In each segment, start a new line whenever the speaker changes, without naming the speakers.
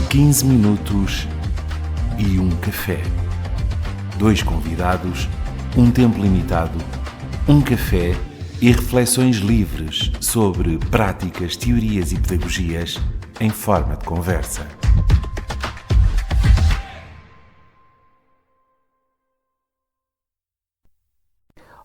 15 minutos e um café. 2 convidados, um tempo limitado, um café e reflexões livres sobre práticas, teorias e pedagogias em forma de conversa.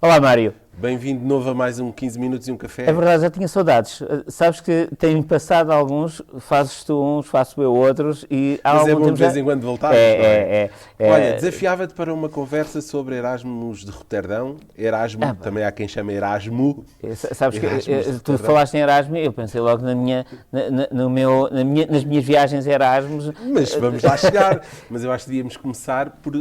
Olá, Mário.
Bem-vindo de novo a mais um 15 minutos e um café.
É verdade, já tinha saudades. Sabes que têm passado alguns, fazes tu uns, faço eu outros e há
Mas é
algum
bom
tempo
de vez
já...
em quando voltar. Olha, desafiava-te para uma conversa sobre Erasmus de Roterdão. Erasmo, também há quem chame Erasmo.
Sabes que
Erasmus de
tu
Roterdão.
falaste em Erasmus, eu pensei logo nas minhas viagens Erasmus.
Mas vamos lá chegar. Mas eu acho que devíamos começar por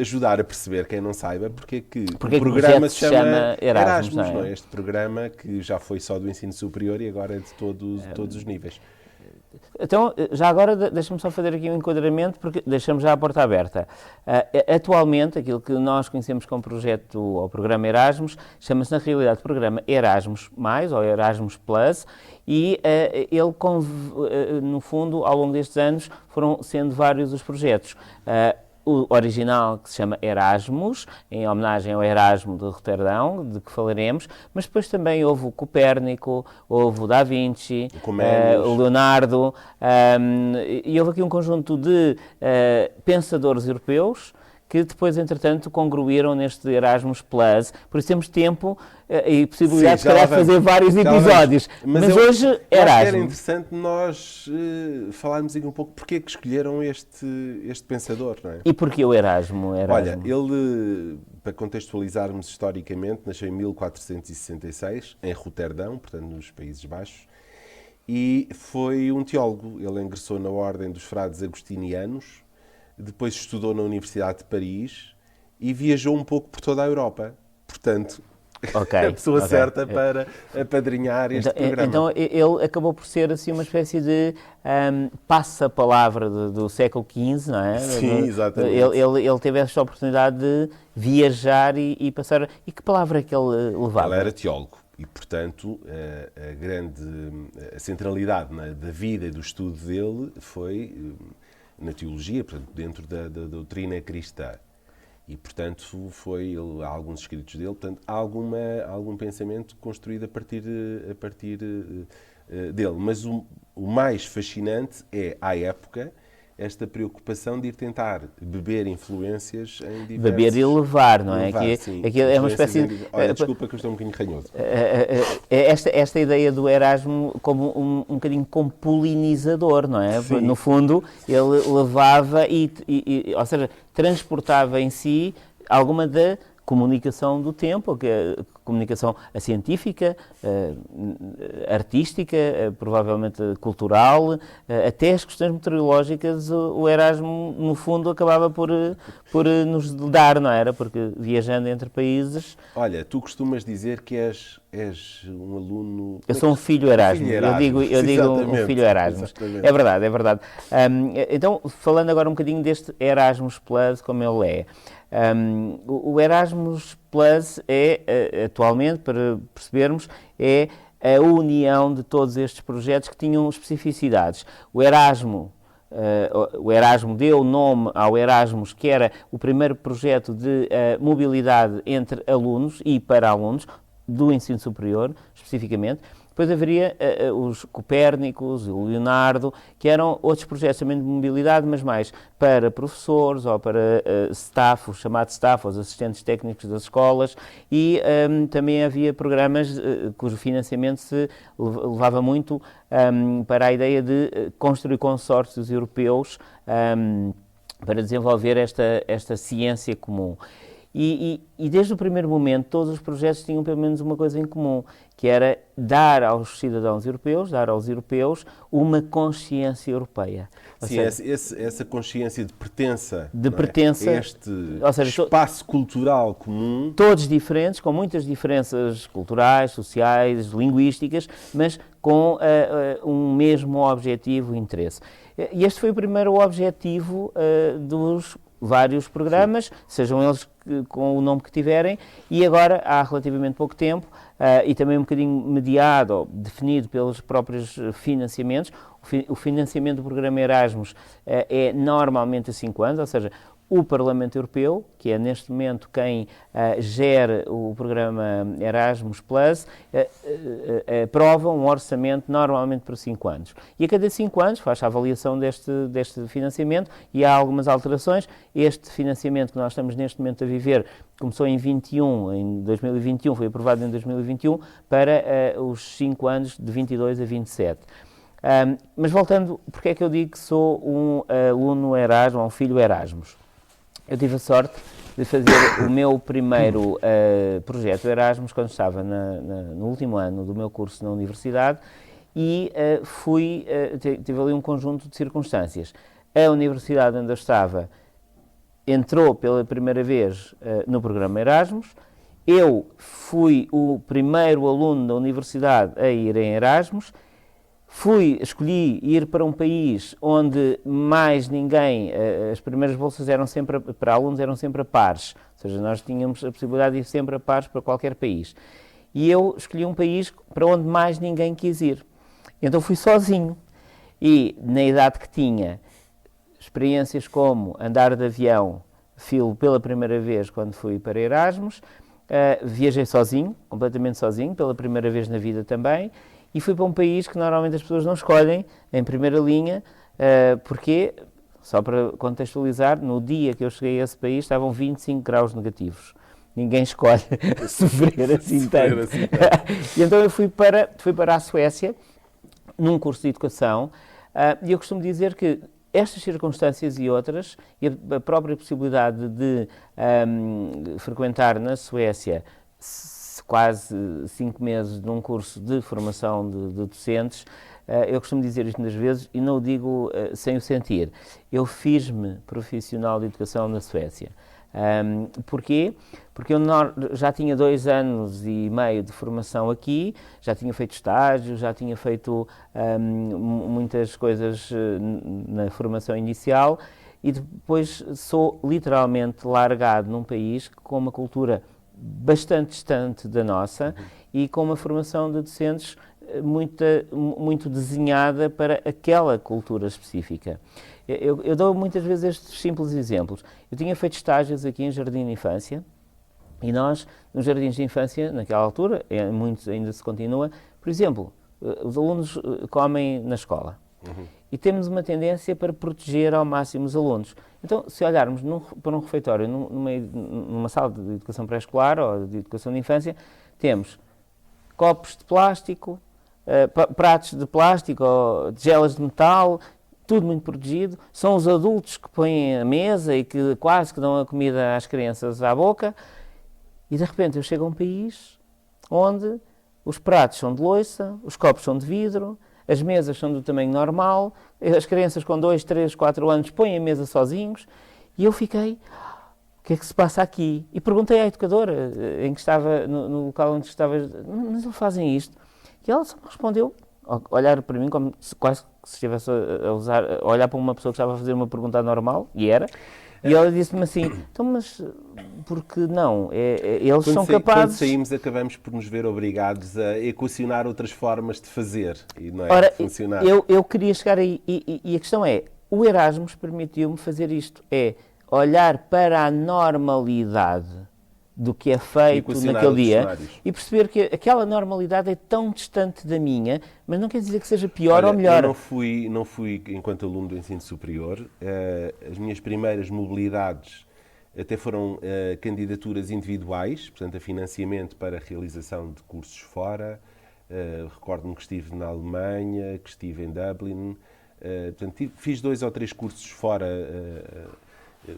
ajudar a perceber, quem não saiba, porque é que o programa se chama Erasmus, não é? Este programa que já foi só do ensino superior e agora é de todos os níveis.
Então, já agora, deixa-me só fazer aqui um enquadramento, porque deixamos já a porta aberta. Atualmente, aquilo que nós conhecemos como projeto ou programa Erasmus, chama-se na realidade programa Erasmus+, ou Erasmus Plus, e ele, no fundo, ao longo destes anos, foram sendo vários os projetos. O original, que se chama Erasmus, em homenagem ao Erasmo de Roterdão, de que falaremos, mas depois também houve o Copérnico, houve o Da Vinci, o Leonardo, e houve aqui um conjunto de pensadores europeus que depois, entretanto, congruíram neste Erasmus Plus. Por isso temos tempo e possibilidade, se calhar, de fazer vários episódios. Mas hoje, Erasmus.
Era interessante nós falarmos aqui um pouco porque é que escolheram este pensador, não é?
E porquê o Erasmo?
Olha, ele, para contextualizarmos historicamente, nasceu em 1466, em Roterdão, portanto, nos Países Baixos, e foi um teólogo. Ele ingressou na Ordem dos Frades Agostinianos, depois estudou na Universidade de Paris e viajou um pouco por toda a Europa. Portanto, a pessoa certa para apadrinhar este programa.
Então, ele acabou por ser assim uma espécie de passa-palavra do século XV, não é?
Sim, exatamente.
Ele teve essa oportunidade de viajar e passar... E que palavra é que ele levava?
Ele era teólogo. E, portanto, a centralidade da vida e do estudo dele foi na teologia, portanto, dentro da doutrina cristã. E, portanto, há alguns escritos dele, portanto, há algum pensamento construído a partir dele. Mas o mais fascinante é, à época, esta preocupação de ir tentar beber influências em diversos...
Beber e levar, não é?
Levar, sim.
Aqui é uma espécie de...
Olha, desculpa que eu estou um bocadinho ranhoso.
Esta ideia do Erasmo como um bocadinho como polinizador, não é?
Sim.
No fundo, ele levava ou seja, transportava em si alguma da comunicação do tempo, que é a comunicação científica, artística, provavelmente cultural, até as questões meteorológicas, o Erasmo, no fundo, acabava por nos dar, não era? Porque viajando entre países...
Olha, tu costumas dizer que és um aluno...
Eu sou um filho Erasmo. Eu digo um filho Erasmus.
Exatamente.
É verdade, é verdade. Então, falando agora um bocadinho deste Erasmus Plus, como ele é. O Erasmus Plus é, atualmente, para percebermos, é a união de todos estes projetos que tinham especificidades. O Erasmo deu nome ao Erasmus, que era o primeiro projeto de mobilidade entre alunos e para alunos, do ensino superior, especificamente. Depois haveria os Copérnicos, o Leonardo, que eram outros projetos também de mobilidade, mas mais para professores ou para staff, os chamados staff, os assistentes técnicos das escolas, e também havia programas cujo financiamento se levava muito para a ideia de construir consórcios europeus para desenvolver esta ciência comum. E desde o primeiro momento, todos os projetos tinham pelo menos uma coisa em comum, que era dar aos cidadãos europeus, dar aos europeus, uma consciência europeia.
Sim, essa consciência de pertença. Este espaço cultural comum.
Todos diferentes, com muitas diferenças culturais, sociais, linguísticas, mas com um mesmo objetivo e interesse. E este foi o primeiro objetivo dos vários programas, sejam eles com o nome que tiverem, e agora, há relativamente pouco tempo, e também um bocadinho mediado ou definido pelos próprios financiamentos. O financiamento do programa Erasmus é normalmente a 5 anos, ou seja, o Parlamento Europeu, que é neste momento quem gera o programa Erasmus Plus, aprova um orçamento normalmente por 5 anos. E a cada 5 anos faz a avaliação deste financiamento e há algumas alterações. Este financiamento que nós estamos neste momento a viver começou em 2021, foi aprovado em 2021, para os 5 anos de 22 a 27. Mas voltando, porque é que eu digo que sou um aluno Erasmus, um filho Erasmus? Eu tive a sorte de fazer o meu primeiro projeto Erasmus quando estava no último ano do meu curso na universidade e tive ali um conjunto de circunstâncias. A universidade onde eu estava entrou pela primeira vez no programa Erasmus. Eu fui o primeiro aluno da universidade a ir em Erasmus. Escolhi ir para um país onde mais ninguém, as primeiras bolsas para alunos eram sempre a pares, ou seja, nós tínhamos a possibilidade de ir sempre a pares para qualquer país. E eu escolhi um país para onde mais ninguém quis ir. Então fui sozinho e, na idade que tinha, experiências como andar de avião, filo pela primeira vez quando fui para Erasmus, viajei sozinho, completamente sozinho, pela primeira vez na vida também. E fui para um país que normalmente as pessoas não escolhem, em primeira linha, porque, só para contextualizar, no dia que eu cheguei a esse país estavam 25 graus negativos. Ninguém escolhe sofrer assim tanto. E então eu fui para a Suécia, num curso de educação, e eu costumo dizer que estas circunstâncias e outras, e a própria possibilidade de frequentar na Suécia quase 5 meses num curso de formação de docentes, eu costumo dizer isto muitas vezes e não o digo sem o sentir. Eu fiz-me profissional de educação na Suécia. Porquê? Porque eu já tinha 2 anos e meio de formação aqui, já tinha feito estágios, já tinha feito muitas coisas na formação inicial e depois sou literalmente largado num país com uma cultura bastante distante da nossa e com uma formação de docentes muito desenhada para aquela cultura específica. Eu dou muitas vezes estes simples exemplos. Eu tinha feito estágios aqui em Jardim de Infância e nós, nos jardins de infância, naquela altura, muitos ainda se continua, por exemplo, os alunos comem na escola. E temos uma tendência para proteger ao máximo os alunos. Então, se olharmos para um refeitório, numa sala de educação pré-escolar ou de educação de infância, temos copos de plástico, pratos de plástico ou tigelas de metal, tudo muito protegido. São os adultos que põem a mesa e que quase que dão a comida às crianças à boca. E, de repente, eu chego a um país onde os pratos são de louça, os copos são de vidro, as mesas são do tamanho normal, as crianças com 2, 3, 4 anos põem a mesa sozinhos, e eu fiquei, o que é que se passa aqui? E perguntei à educadora, em que estava, no local onde estava, mas eles fazem isto? E ela só me respondeu, olhar para mim como se quase se estivesse a olhar para uma pessoa que estava a fazer uma pergunta normal, e era, e ela disse-me assim, então mas porque não? Eles são capazes...
Quando saímos acabamos por nos ver obrigados a equacionar outras formas de fazer e não é
Ora,
de funcionar.
Eu queria chegar aí e a questão é, o Erasmus permitiu-me fazer isto, é olhar para a normalidade do que é feito naquele dia cenários. E perceber que aquela normalidade é tão distante da minha, mas não quer dizer que seja pior ou melhor.
Eu não fui enquanto aluno do ensino superior. As minhas primeiras mobilidades até foram candidaturas individuais, portanto, a financiamento para a realização de cursos fora. Recordo-me que estive na Alemanha, que estive em Dublin. Portanto, fiz 2 ou 3 cursos fora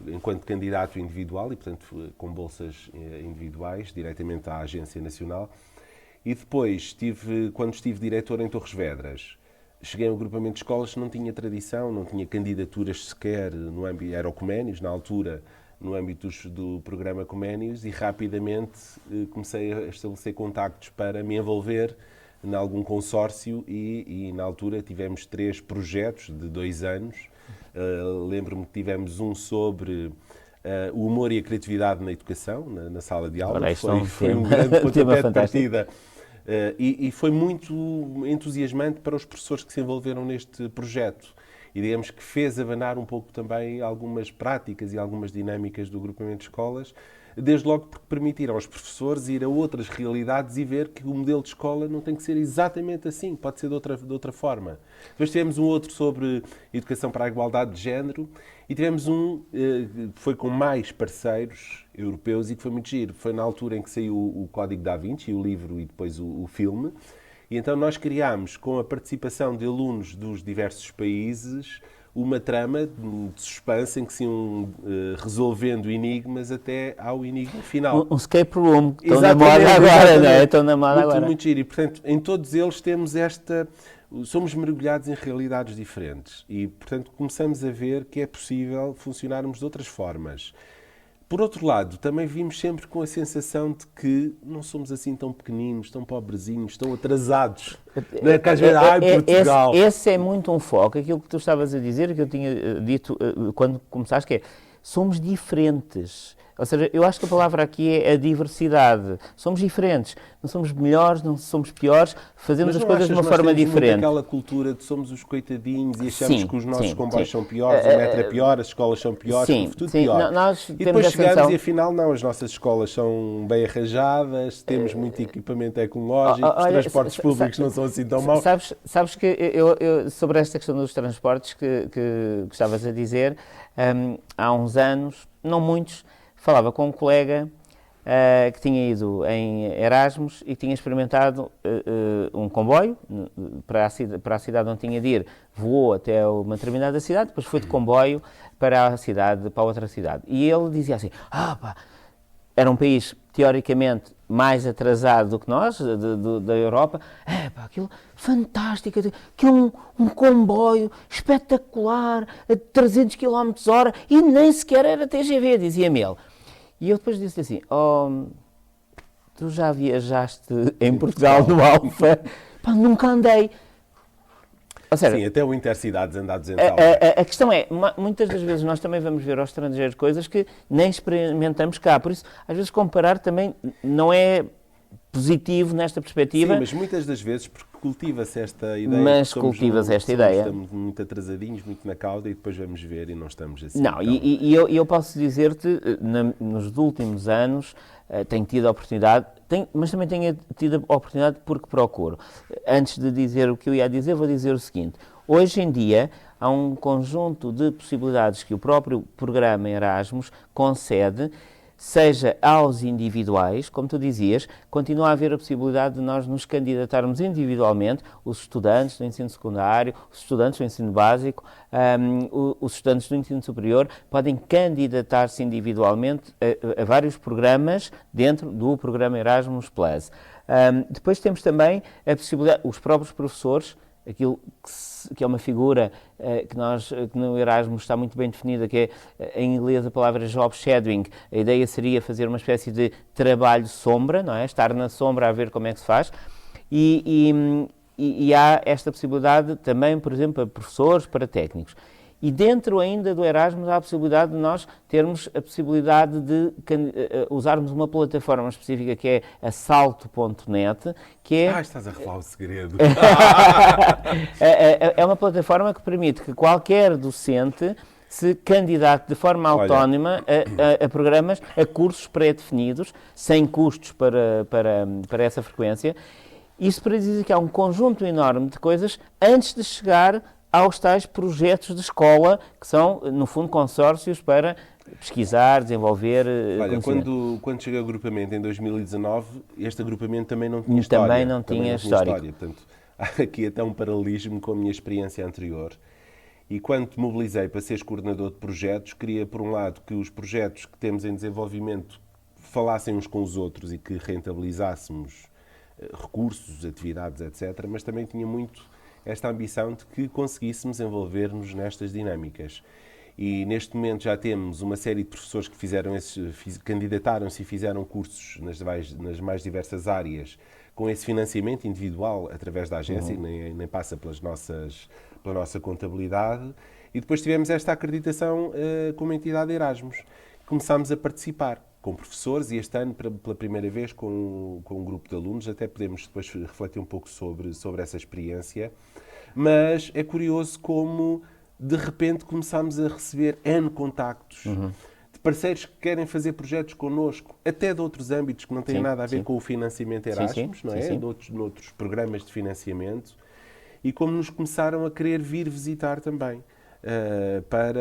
enquanto candidato individual e, portanto, com bolsas individuais, diretamente à Agência Nacional. E depois, quando estive diretor em Torres Vedras, cheguei a um agrupamento de escolas que não tinha tradição, não tinha candidaturas sequer no âmbito, era o Comenius, na altura, no âmbito do programa Comenius, e rapidamente comecei a estabelecer contactos para me envolver em algum consórcio e na altura tivemos 3 projetos de 2 anos. Lembro-me que tivemos um sobre o humor e a criatividade na educação, na sala de aula.
Ora,
foi um grande pontapé de partida E foi muito entusiasmante para os professores que se envolveram neste projeto. E digamos que fez abanar um pouco também algumas práticas e algumas dinâmicas do agrupamento de escolas, desde logo porque permitiram aos professores ir a outras realidades e ver que o modelo de escola não tem que ser exatamente assim, pode ser de outra forma. Depois tivemos um outro sobre educação para a igualdade de género e tivemos um que foi com mais parceiros europeus e que foi muito giro. Foi na altura em que saiu o Código da Vinci, o livro e depois o filme. E então nós criámos, com a participação de alunos dos diversos países, uma trama de suspense em que se iam resolvendo enigmas até ao enigma final.
Um escape room, que estão na moda agora, não é? Estão na moda agora.
Muito giro. E, portanto, em todos eles temos somos mergulhados em realidades diferentes. E, portanto, começamos a ver que é possível funcionarmos de outras formas. Por outro lado, também vimos sempre com a sensação de que não somos assim tão pequeninos, tão pobrezinhos, tão atrasados. Não é que às vezes, Portugal.
Esse é muito um foco. Aquilo que tu estavas a dizer, que eu tinha dito quando começaste, que é, somos diferentes. Ou seja, eu acho que a palavra aqui é a diversidade. Somos diferentes. Não somos melhores, não somos piores, fazemos as coisas de uma forma diferente.
Aquela cultura de somos os coitadinhos e achamos que os nossos comboios são piores, o metro é pior, as escolas são piores, tudo pior.
E
depois chegamos e afinal não, as nossas escolas são bem arranjadas, temos muito equipamento ecológico, os transportes públicos não são assim tão maus.
Sabes que eu sobre esta questão dos transportes que estavas a dizer, há uns anos, não muitos, falava com um colega que tinha ido em Erasmus e tinha experimentado um comboio para a cidade onde tinha de ir. Voou até uma determinada cidade, depois foi de comboio para outra cidade. E ele dizia assim, era um país teoricamente mais atrasado do que nós, da Europa. Aquilo fantástico, aquilo um comboio espetacular, a 300 km/h e nem sequer era TGV, dizia-me ele. E eu depois disse assim, tu já viajaste em Portugal no Alfa? Nunca andei. Ou seja,
sim, até o Intercidades andados em tal.
A questão é, muitas das vezes nós também vamos ver aos estrangeiros coisas que nem experimentamos cá. Por isso, às vezes comparar também não é positivo nesta perspectiva.
Sim, mas muitas das vezes porque cultiva-se esta ideia.
Mas cultiva-se esta ideia.
Estamos muito atrasadinhos, muito na cauda e depois vamos ver e não estamos assim.
Não, então... e eu posso dizer-te, nos últimos anos, tenho tido a oportunidade, mas também tenho tido a oportunidade porque procuro. Antes de dizer o que eu ia dizer, vou dizer o seguinte. Hoje em dia, há um conjunto de possibilidades que o próprio programa Erasmus concede, seja aos individuais, como tu dizias, continua a haver a possibilidade de nós nos candidatarmos individualmente, os estudantes do ensino secundário, os estudantes do ensino básico, os estudantes do ensino superior, podem candidatar-se individualmente a vários programas dentro do programa Erasmus+. Depois temos também a possibilidade, os próprios professores, aquilo que é uma figura que no Erasmus está muito bem definida, que é, em inglês, a palavra job shadowing. A ideia seria fazer uma espécie de trabalho sombra, não é? Estar na sombra a ver como é que se faz. E há esta possibilidade também, por exemplo, para professores, para técnicos. E dentro ainda do Erasmus há a possibilidade de nós termos a possibilidade de usarmos uma plataforma específica que é a Salto.net, que é...
estás a revelar o segredo.
É uma plataforma que permite que qualquer docente se candidate de forma autónoma a programas, a cursos pré-definidos, sem custos para essa frequência. Isso para dizer que há um conjunto enorme de coisas antes de chegar aos tais projetos de escola, que são, no fundo, consórcios para pesquisar, desenvolver...
Olha, quando cheguei ao agrupamento em 2019, este agrupamento também não tinha história.
Também não tinha história.
Portanto, há aqui até um paralelismo com a minha experiência anterior. E quando te mobilizei para seres coordenador de projetos, queria, por um lado, que os projetos que temos em desenvolvimento falassem uns com os outros e que rentabilizássemos recursos, atividades, etc. Mas também tinha muito esta ambição de que conseguíssemos envolver-nos nestas dinâmicas. E neste momento já temos uma série de professores que candidataram-se e fizeram cursos nas mais diversas áreas com esse financiamento individual através da agência, nem passa pela nossa contabilidade. E depois tivemos esta acreditação como entidade Erasmus. Começámos a participar. com professores e este ano, pela primeira vez, com um grupo de alunos. Até podemos depois refletir um pouco sobre essa experiência. Mas é curioso como, de repente, começámos a receber N contactos de parceiros que querem fazer projetos connosco, até de outros âmbitos que não têm nada a ver com o financiamento Erasmus, não é? Noutros programas de financiamento. E como nos começaram a querer vir visitar também. Para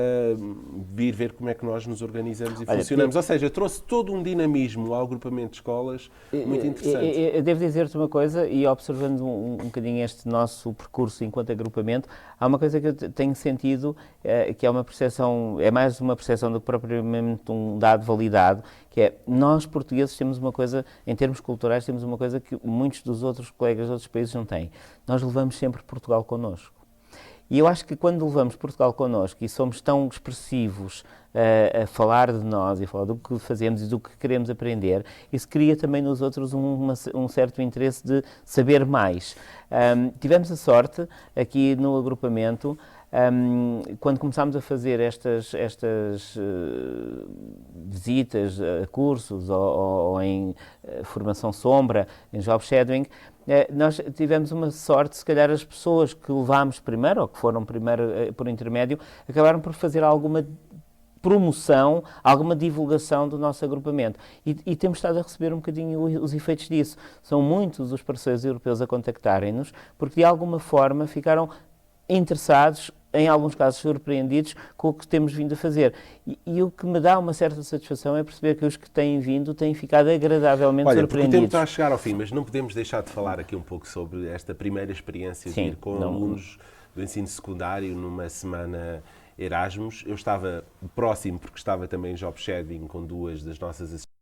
vir ver como é que nós nos organizamos e funcionamos. Ou seja, trouxe todo um dinamismo ao agrupamento de escolas muito interessante.
Eu devo dizer-te uma coisa, e observando um bocadinho este nosso percurso enquanto agrupamento, há uma coisa que eu tenho sentido, que é uma percepção, é mais uma percepção do que propriamente um dado validado, que é, nós portugueses temos uma coisa, em termos culturais, temos uma coisa que muitos dos outros colegas de outros países não têm. Nós levamos sempre Portugal connosco. E eu acho que quando levamos Portugal connosco e somos tão expressivos a falar de nós e a falar do que fazemos e do que queremos aprender, isso cria também nos outros um certo interesse de saber mais. Tivemos a sorte, aqui no agrupamento, quando começámos a fazer estas visitas a cursos ou em formação sombra, em job shadowing, nós tivemos uma sorte, se calhar as pessoas que levámos primeiro, ou que foram primeiro por intermédio, acabaram por fazer alguma promoção, alguma divulgação do nosso agrupamento. E temos estado a receber um bocadinho os efeitos disso. São muitos os parceiros europeus a contactarem-nos, porque de alguma forma ficaram interessados, em alguns casos surpreendidos, com o que temos vindo a fazer. E o que me dá uma certa satisfação é perceber que os que têm vindo têm ficado agradavelmente surpreendidos.
Olha, o tempo está a chegar ao fim, mas não podemos deixar de falar aqui um pouco sobre esta primeira experiência de ir com alunos do ensino secundário numa semana Erasmus. Eu estava próximo, porque estava também em job shadowing com duas das nossas assistentes